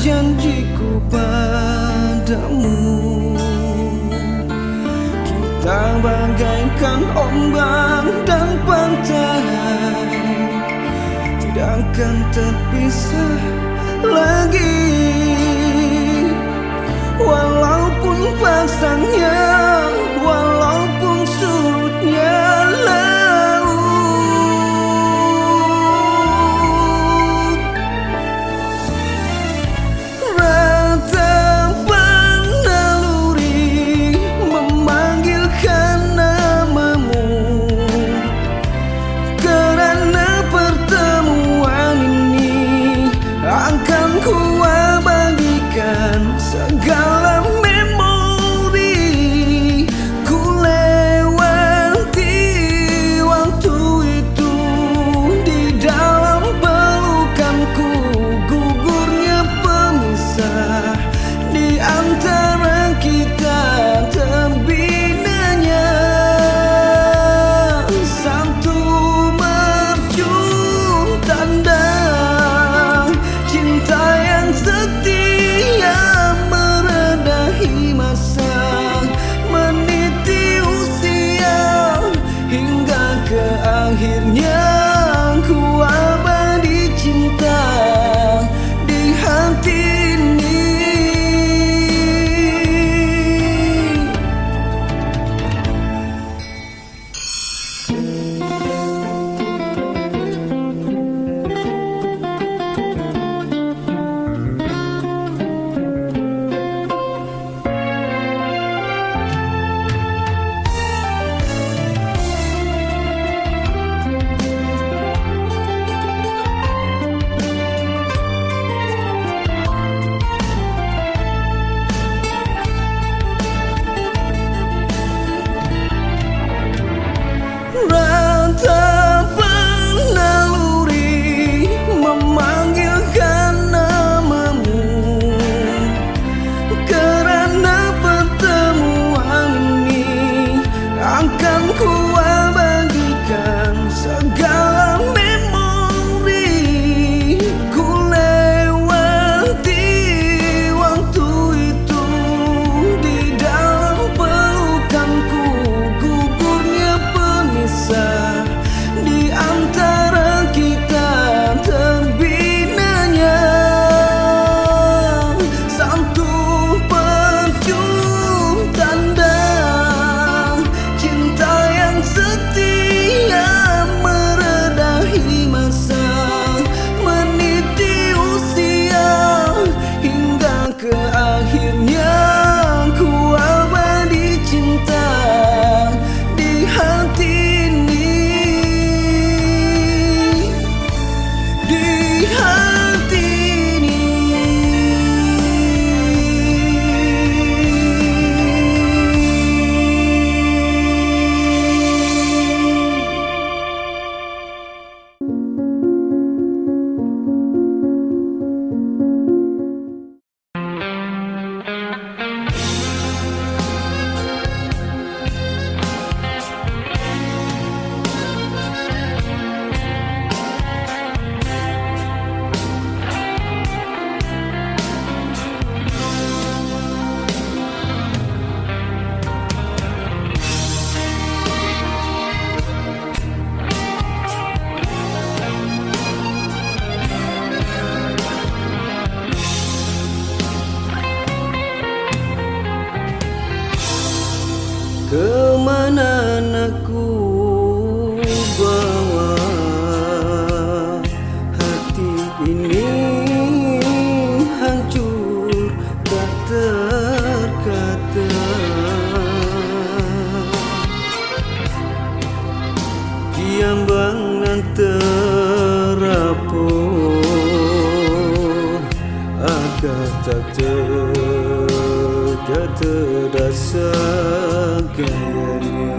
janjiku padamu. Kita bagaikan ombak dan pantai, tidak akan terpisah lagi. Walaupun pasangnya, walaupun surutnya laut, ratapan naluri memanggilkan namamu. Karena pertemuan ini akan ku abadikan segala memori. Ku lewati waktu itu di dalam pelukanku. Gugurnya pemisah di antara kita, terbinanya satu mercung tanda cinta yang setia, meredahi masa, meniti usia, hingga ke akhirnya ku abadi cinta di hati ini. Ratapan naluri memanggilkan namamu. Karena pertemuan ini akan ku abadikan segala memori. Ku lewati waktu itu di dalam pelukanku. Gugurnya pemisah di antara kita, terbinanya satu percung tanda cinta yang setia, meredahi masa, meniti usia, hingga ke akhirnya ku abadi cinta di hati ini. Di hati ini. Kemana aku bawa hati ini, hancur tak terkata. Kiambang nan terapuh agar tak terdasar gayanya.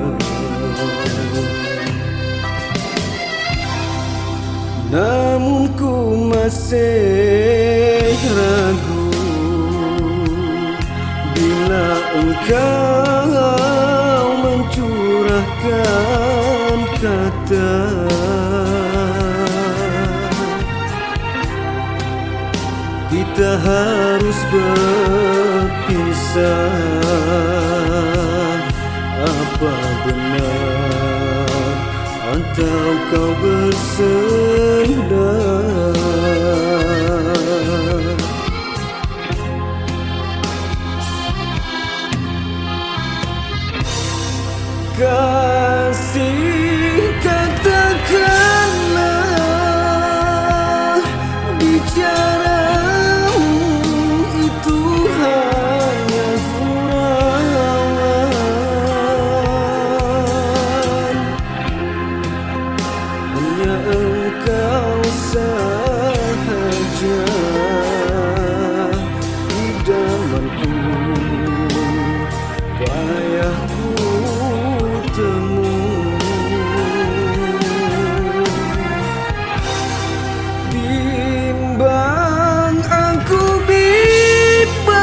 Namun ku masih ragu bila engkau mencurahkan kata. Kita harus berpisah. Apa benar atau kau bersandar? Kasih, katakanlah bicaramu itu hanya gurauan. Hanya engkau sahaja idamanku, payahku bimbang aku bimbang,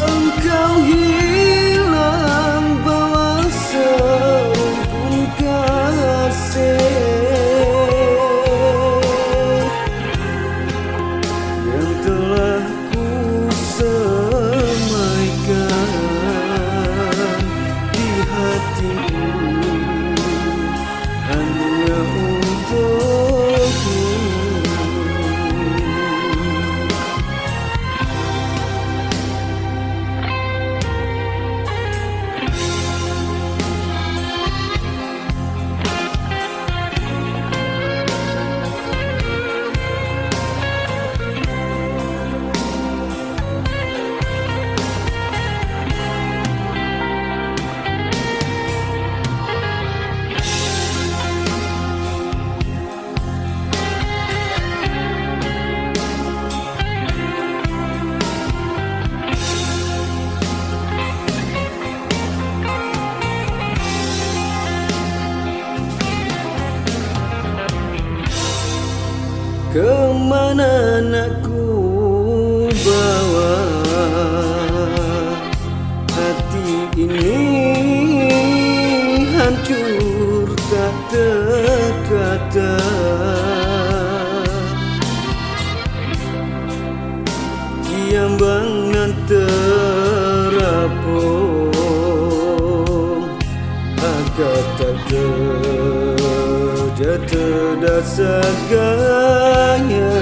engkau hilang bawa serumpun kasih yang telah ku semaikan di hatiku hanya untukmu. Kemana nak ku bawa hati ini, hancur tak terkata. Kiambang nan terapung agak tak terjatuh segalanya.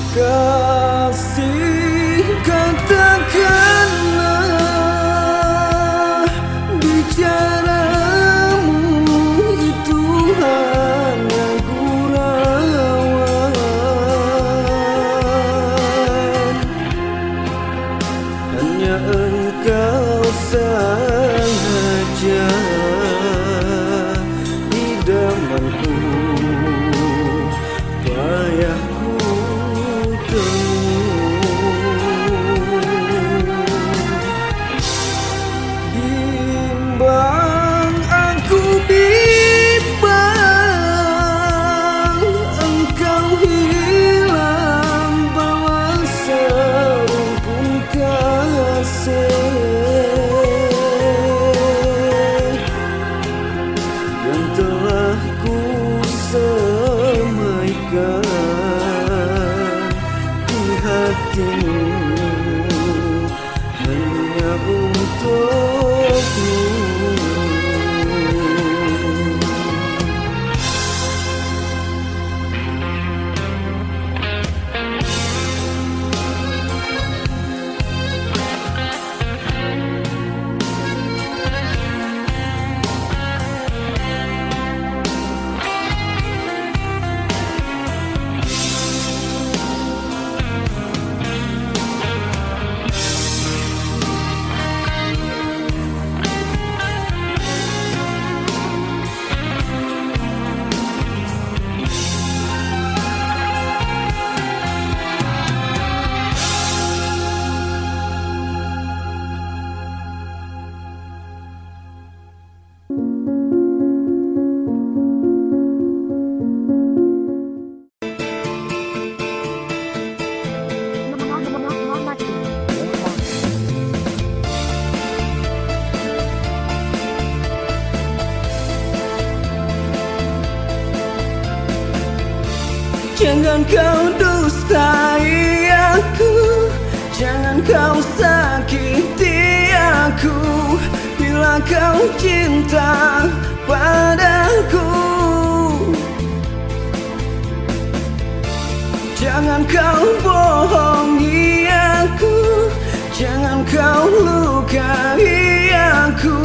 Kasih, katakanlah bicaramu itu hanya gurauan. Hanya engkau sahaja idamanku, payahku bimbang aku bimbang, engkau hilang bawa serumpun kasih yang telah ku semaikan di hatimu hanya untukmu. Jangan kau dustai aku, jangan kau sakiti aku. Bila kau cinta padaku, jangan kau bohongi aku, jangan kau lukai aku.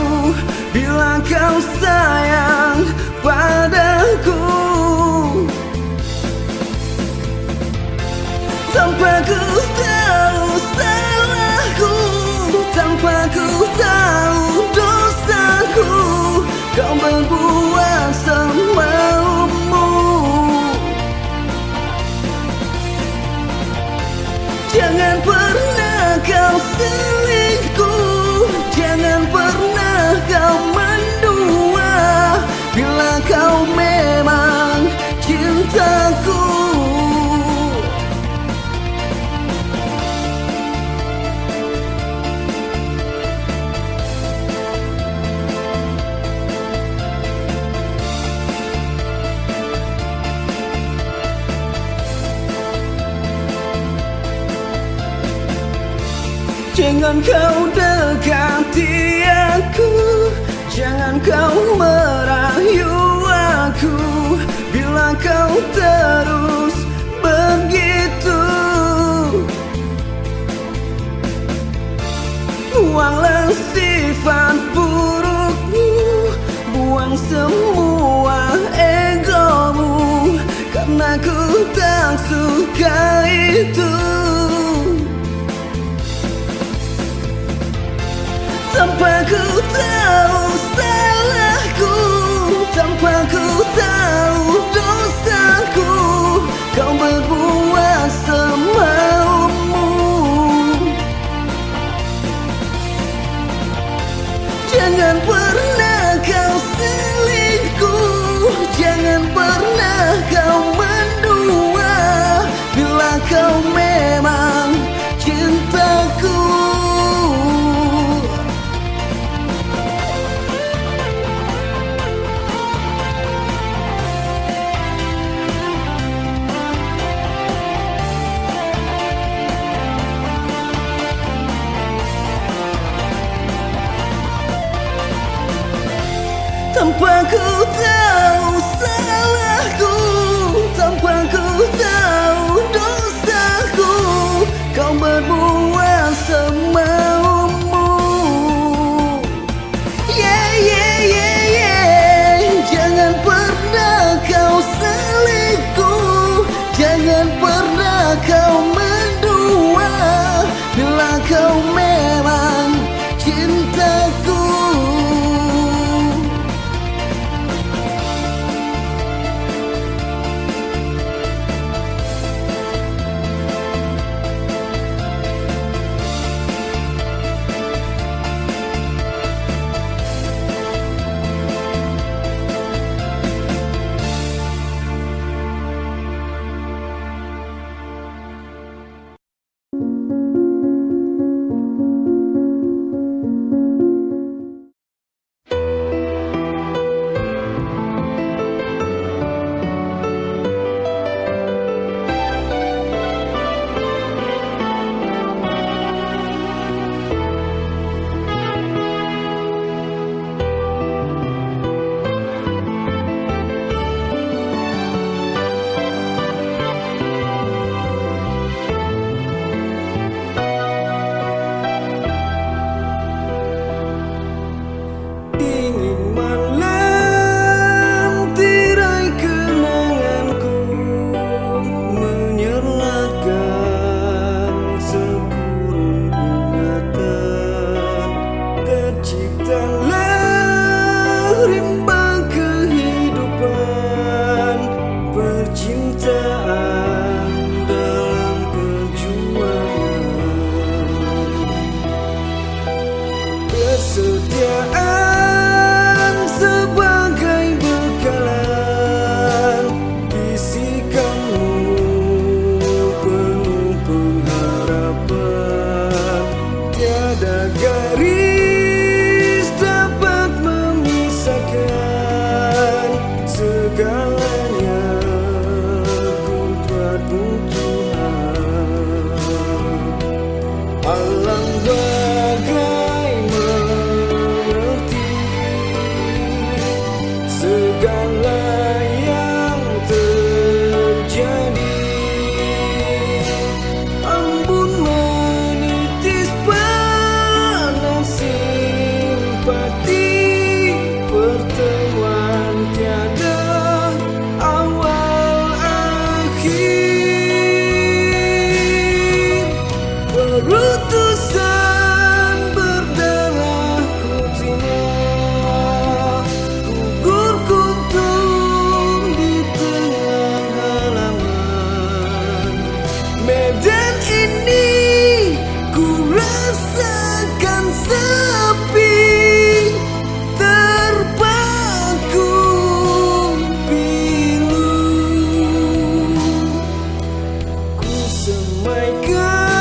Bila kau sayang padaku, tanpa ku tahu salahku, tanpa ku tahu dosaku, kau berbuat semaumu. Jangan pernah kau selingkuh, jangan pernah kau mendua. Bila kau memang cintaku, jangan kau dekati aku, jangan kau merayu aku. Bila kau terus begitu, buanglah sifat burukmu, buang semua egomu, karena ku tak suka itu. Tanpa ku tahu salahku, tanpa ku tahu dosaku, kau berbuat semaumu. Jangan pernah kau selingkuh, jangan pernah kau mendua. Bila kau memang cintaku, tanpa ku tahu salahku, tanpa ku tahu dosaku, kau berbuat semaumu. Yeah, yeah, yeah, yeah. Jangan pernah kau selingkuh, jangan pernah kau mendua. Bila kau memang cintaku, Alam bagai mengerti segala yang terjadi. Embun menitis panas simpati, pertemuan tiada awal akhir. Berutusan berdarah ku terima, gugur kuntum di tengah halaman. Medan ini ku rasakan sepi, terpaku pilu. Ku semaikan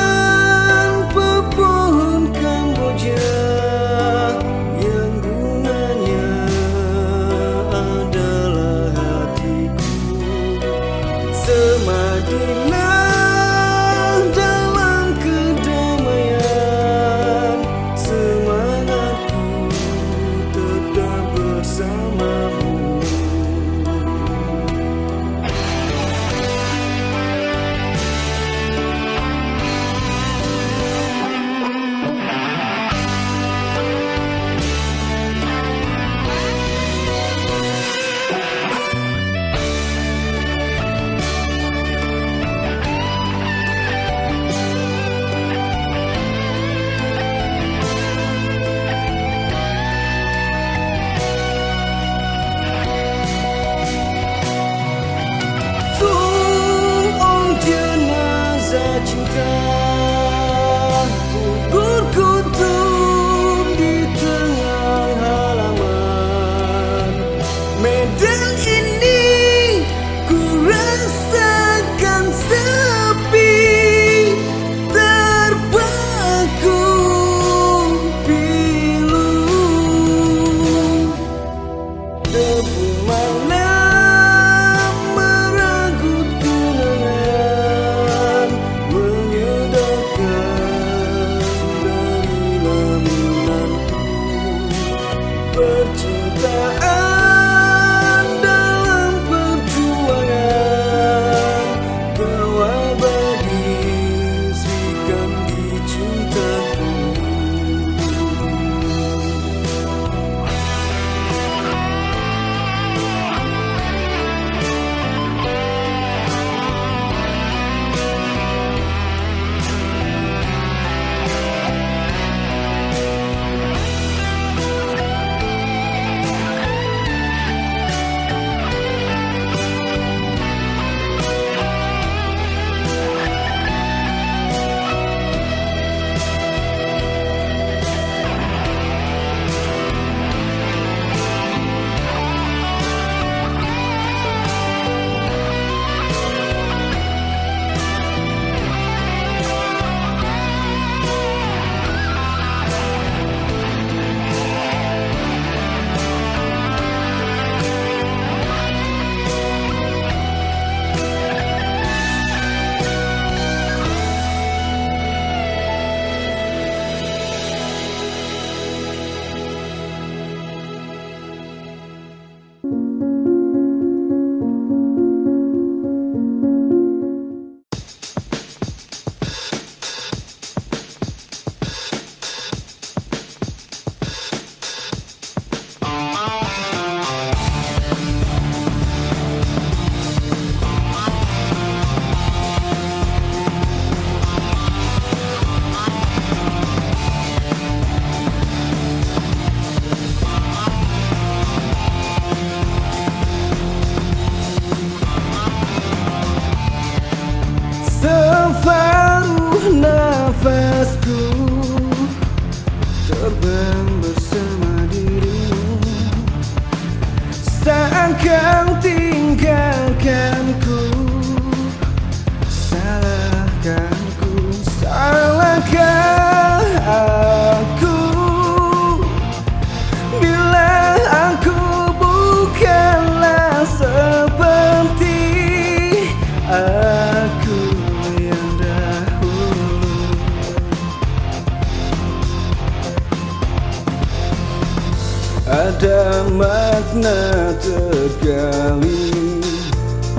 Ada makna tergali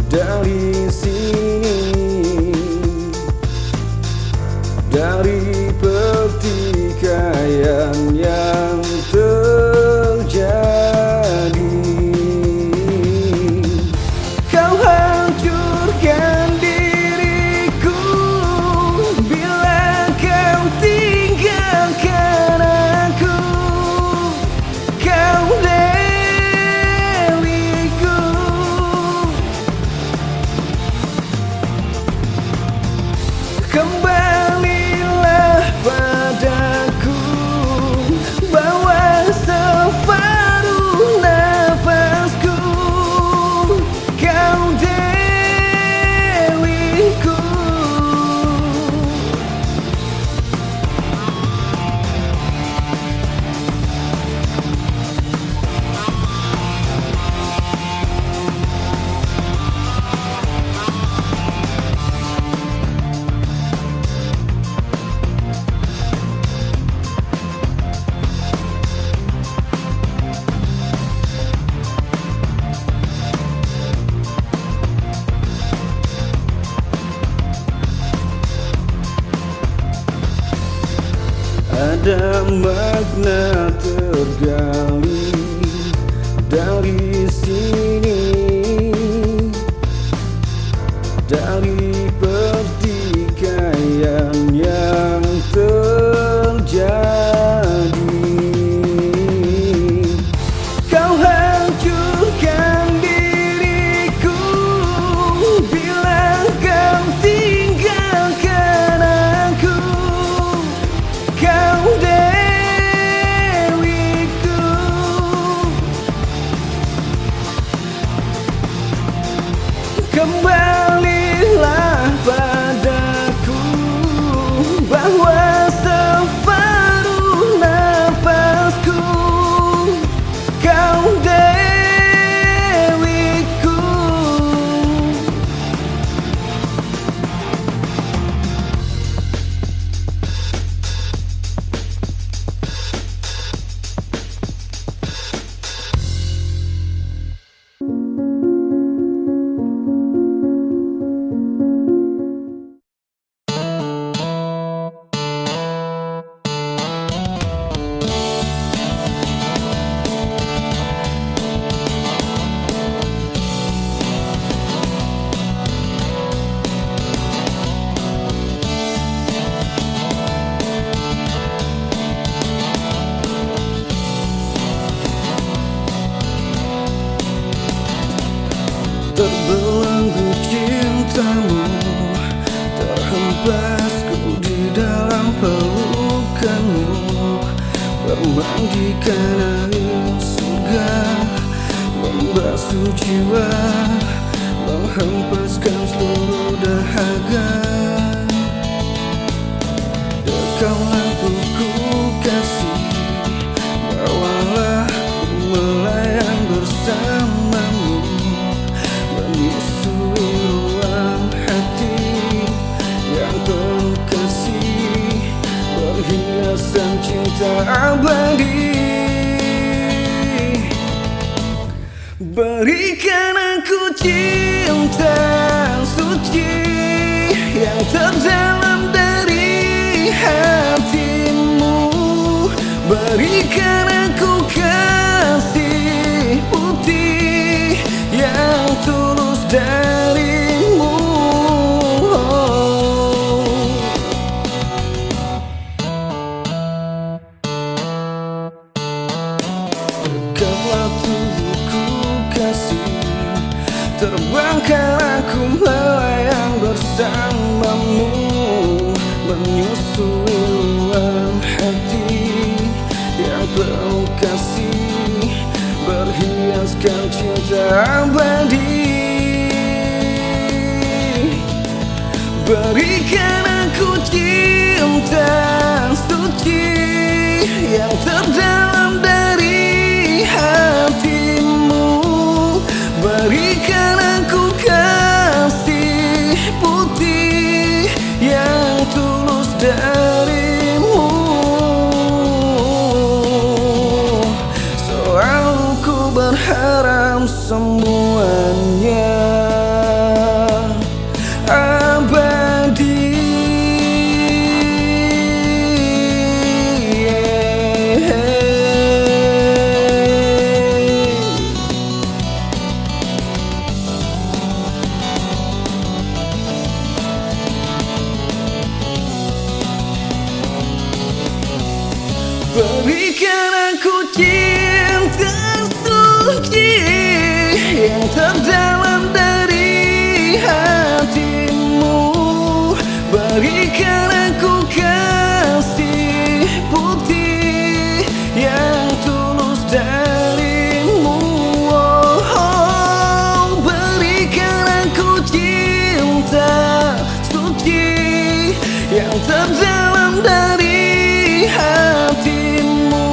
dari sini, dari pertikaian yang terjadi. Kau hancurkan diriku bila kau tinggalkan aku. Kau dewiku, kembalilah padaku, bawa separuh nafasku. Kau dewiku, ada makna tergali dari sini, dari pertikaian yang terjadi. Kau hancurkan diriku bila kau tinggalkan aku. Kau dewiku, kembalilah padaku, bawa separuh nafasku. Kau dewiku, terbelenggu cintamu, terhempas ku di dalam pelukanmu, memandikan air surga, membasuh jiwa, menghempaskan seluruh dahaga. Dekaulah ku kasih, bawalah ku melayang bersamamu, menyusui ruang hati yang penuh kasih, perhiasan cinta abadi. Berikan aku cinta suci yang terdalam dari hatimu. Berikan aku kasih putih yang tulus darimu. Dekatlah tubuhku kasih, terbangkan aku melayang bersamamu, menyusui ruang hati yang penuh kasih, berhiaskan cinta abadi. Berikan aku cinta suci yang terdalam dari hatimu. Berikan aku kasih putih yang tulus darimu. Soal Berikan aku cinta suci yang terdalam dari hatimu. Berikan aku kasih putih yang tulus darimu. Oh, berikan aku cinta suci yang terdalam dari hatimu.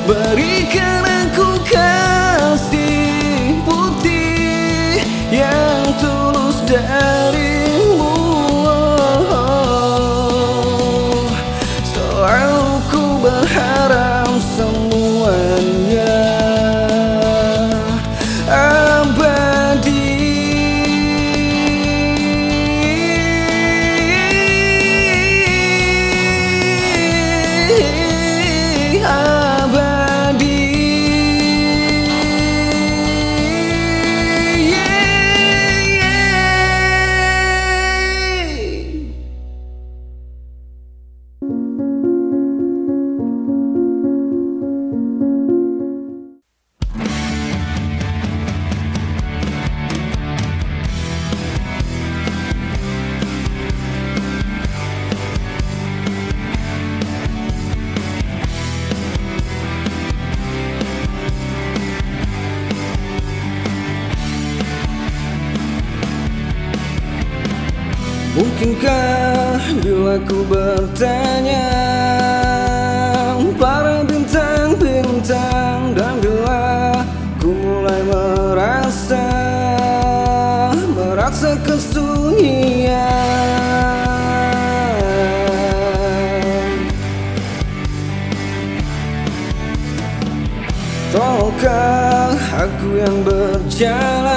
Berikan aku kasih putih yang tulus darimu. Selalu ku berharap semuanya abadi. Mungkinkah bila ku bertanya para bintang-bintang, dan bila ku mulai merasa kesunyian, tolongkah aku yang berjalan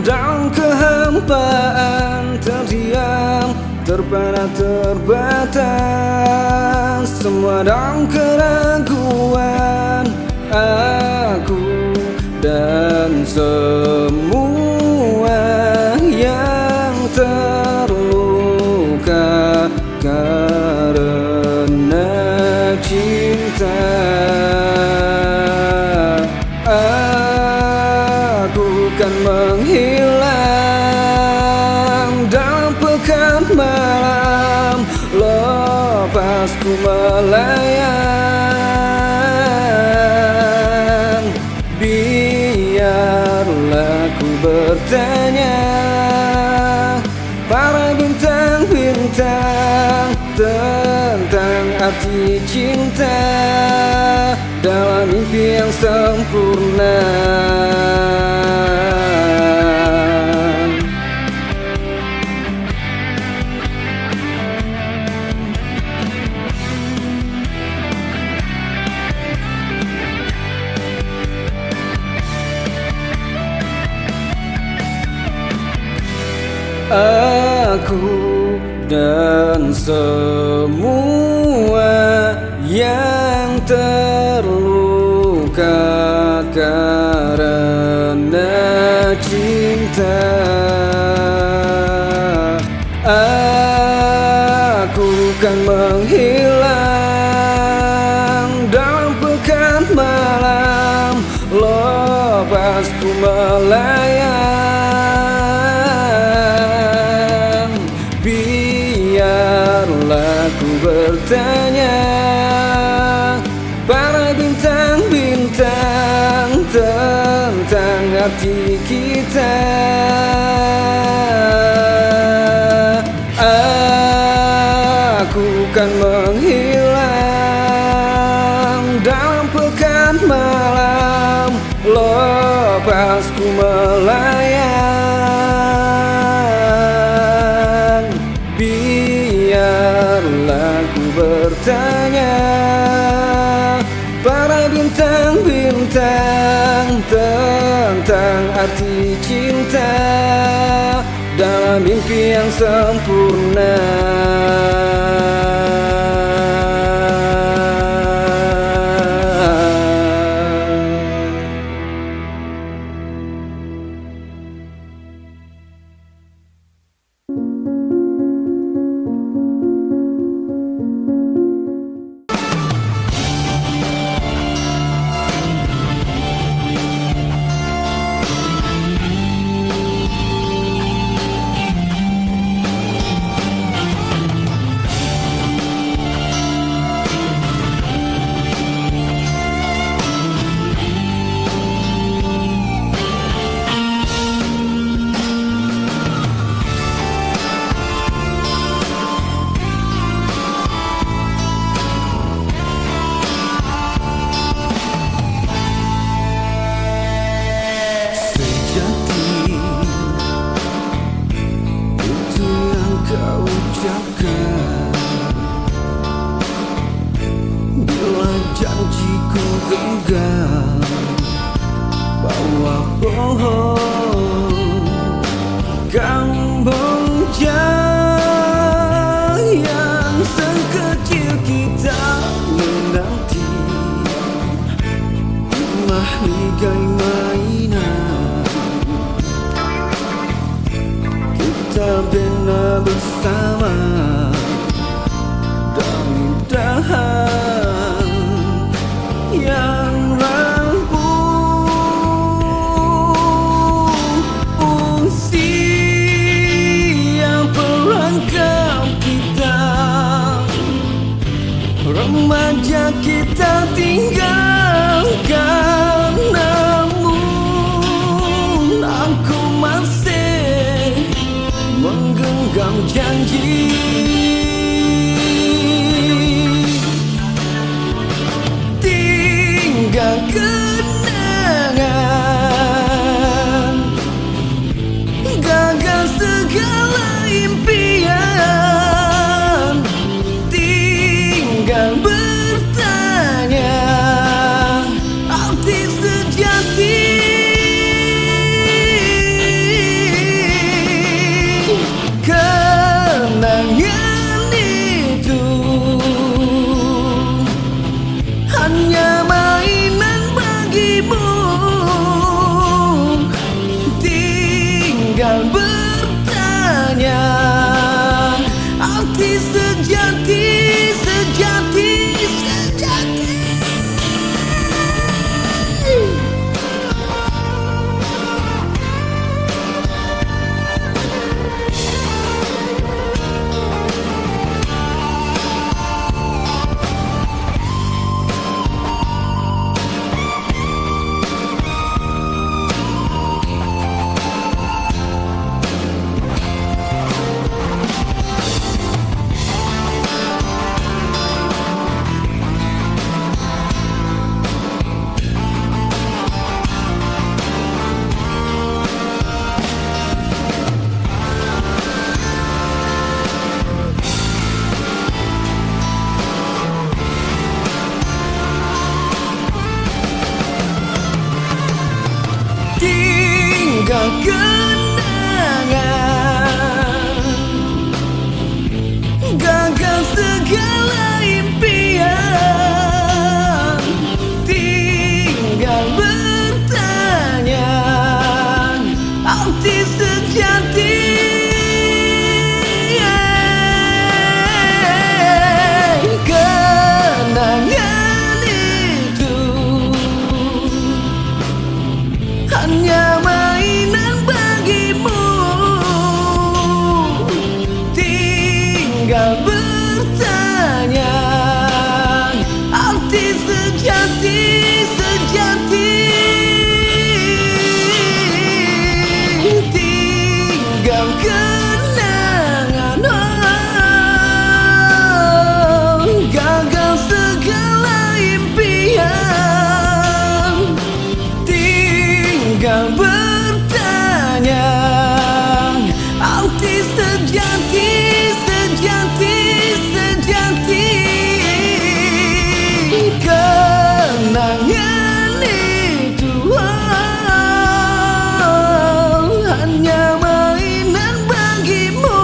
dalam kehampaan, terdiam, terpana, terbatas, semua dalam keraguan. Aku dan semua yang terluka karena cinta. Aku kan menghilang dalam pekan malam, lepas ku melayang. Biarlah ku bertanya para bintang-bintang tentang arti cinta dalam mimpi yang sempurna. Aku dan semua yang terluka karena cinta. Aku kan menghilang dalam pekan malam, lepas ku melayang. Biarlah ku bertanya para bintang-bintang tentang arti kita. Aku kan menghilang dalam pekan malam, lepas ku melayang. Biarlah ku bertanya para bintang-bintang tentang arti cinta dalam mimpi yang sempurna. menduga bahwa pohon Kamboja yang sekecil kita menanti mahligai mainan kita bina bersama dan dahan yang rapuh usia perangkap kita remaja kita tinggalkan, namun aku masih menggenggam janji tinggal kenangan, gagal segala impian, tinggal bertanya arti sejati. Kenangan itu hanya mainan bagimu, tinggal bertanya arti sejati, sejati, sejati. Tinggal kenangan, gagal segala impian, tinggal bertanya arti sejati. Kenangan itu hanya mainan bagimu, tinggal bertanya arti sejati, sejati. Tinggal kenangan, oh, gagal segala impian, tinggal bertanya arti sejati, sejati, sejati. Kenangan itu hanya mainan bagimu.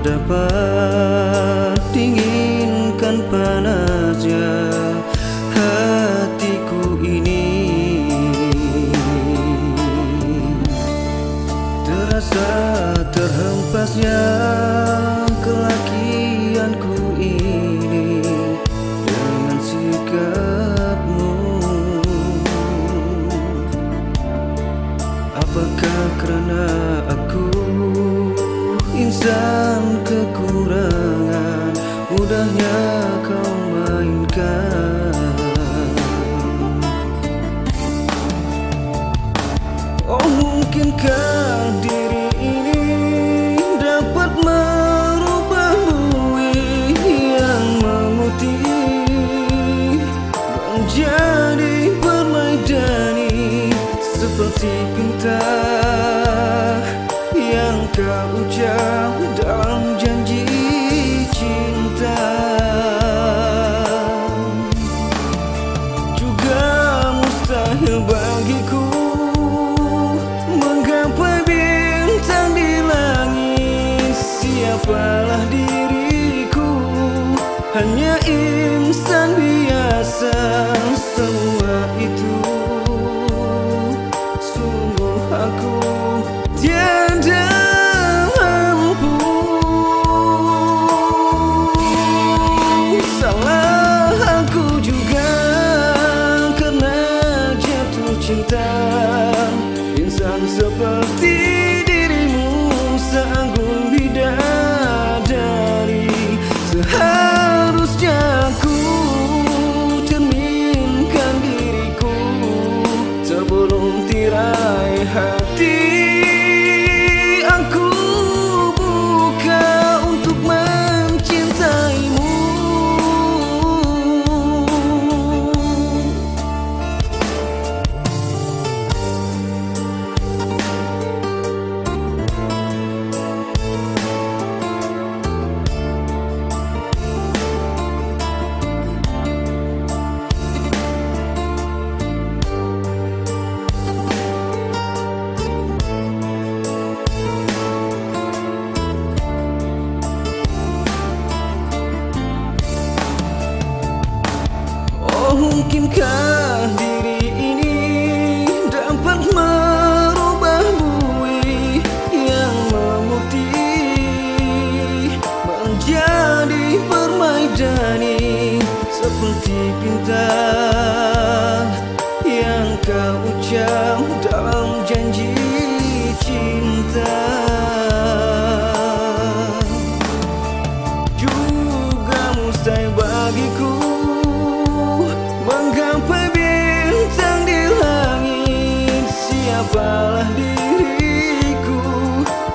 dapat dinginkan panasnya hatiku ini. Terasa terhempasnya Apakah karena aku insan kekurangan, mudahnya kau mainkan? Oh, mungkinkah diri ini dapat merubah bui yang memutih menjadi permaidani, seperti pinta yang kau ucap dalam janji cinta. Juga mustahil bagiku menggapai bintang di langit. Siapalah diriku, hanya insan biasa. Semua itu sungguh aku tiada mampu. Salah aku juga karena jatuh cinta. Insan seperti dirimu seanggun bidadari. Seharusnya aku cerminkan diriku sebelum tirai hati aku buka untuk mencintaimu. Mungkinkah diri ini dapat merubah bui yang memutih menjadi permaidani, seperti pinta yang kau ucap dalam janji cinta. Juga mustahil bagiku menggapai bintang di langit. Siapalah diriku,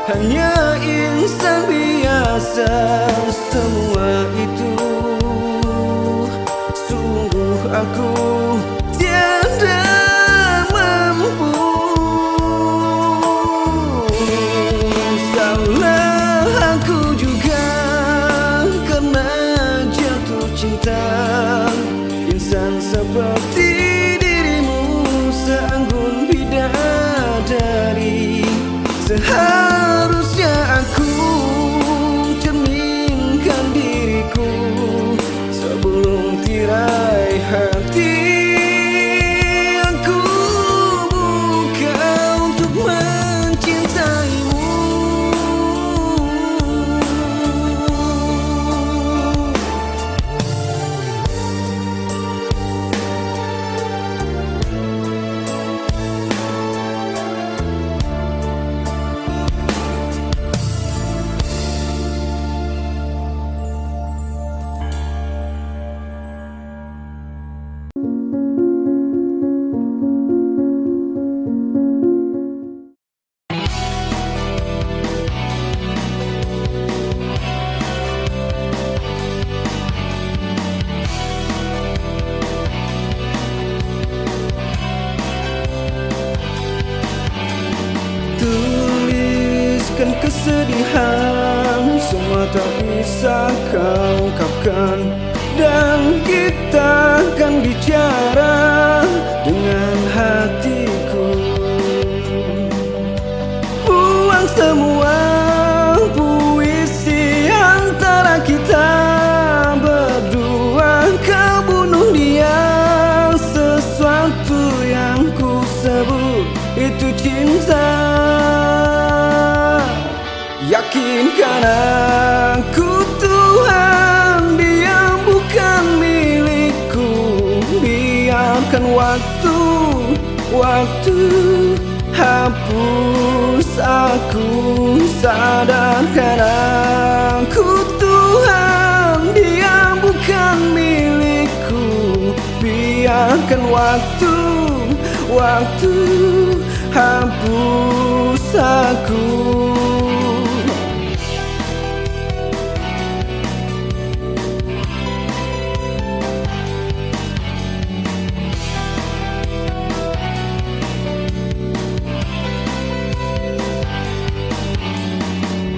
hanya insan biasa. Semua itu sungguh aku tiada mampu. Salah aku juga karena jatuh cinta. Insan seperti dirimu seanggun bidadari. Seharusnya aku cerminkan diriku sebelum tirai hati aku buka untuk mencintaimu. Tuliskan kesedihan, semua tak bisa kau ungkapkan. Dan kita akan bicara dengan hatiku. Buang semua puisi antara kita berdua. Kau bunuh dia, sesuatu yang ku sebut itu cinta. Yakinkan aku Tuhan, dia bukan milikku. Biarkan waktu hapus sadarkan aku Tuhan, dia bukan milikku. Biarkan waktu hapus aku.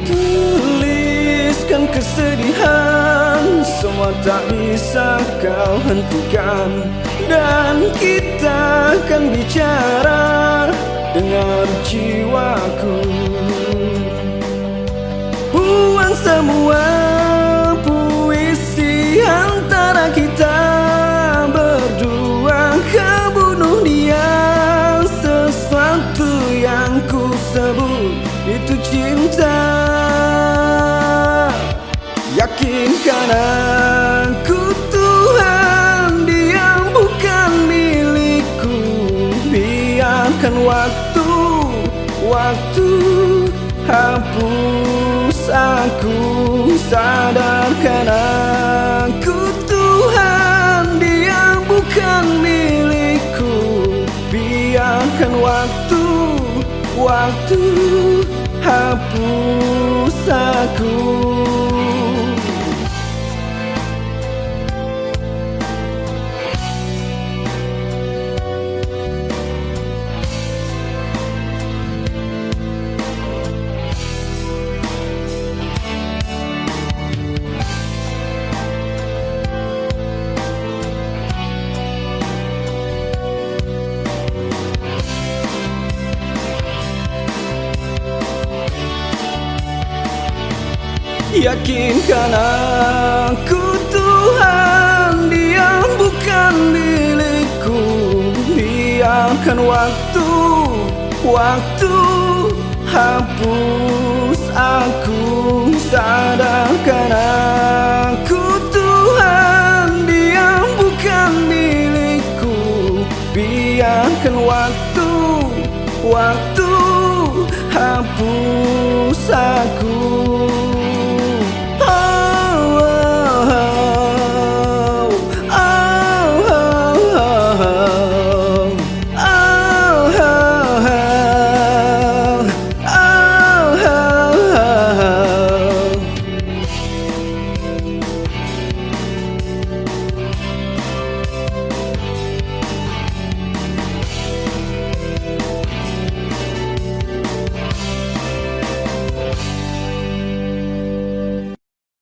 Tuliskan kesedihan, semua tak bisa kau hentikan. Dan kita akan bicara, dengar jiwaku. Buang semua puisi antara kita berdua, kau bunuh dia. Sesuatu yang ku sebut itu cinta. Yakinkan aku Tuhan, dia bukan milikku. Biarkan waktu hapus aku. Sadarkan aku Tuhan, dia bukan milikku. Biarkan waktu hapus aku. Yakinkan aku Tuhan, dia bukan milikku. Biarkan waktu hapus aku. Sadarkan aku Tuhan, dia bukan milikku. Biarkan waktu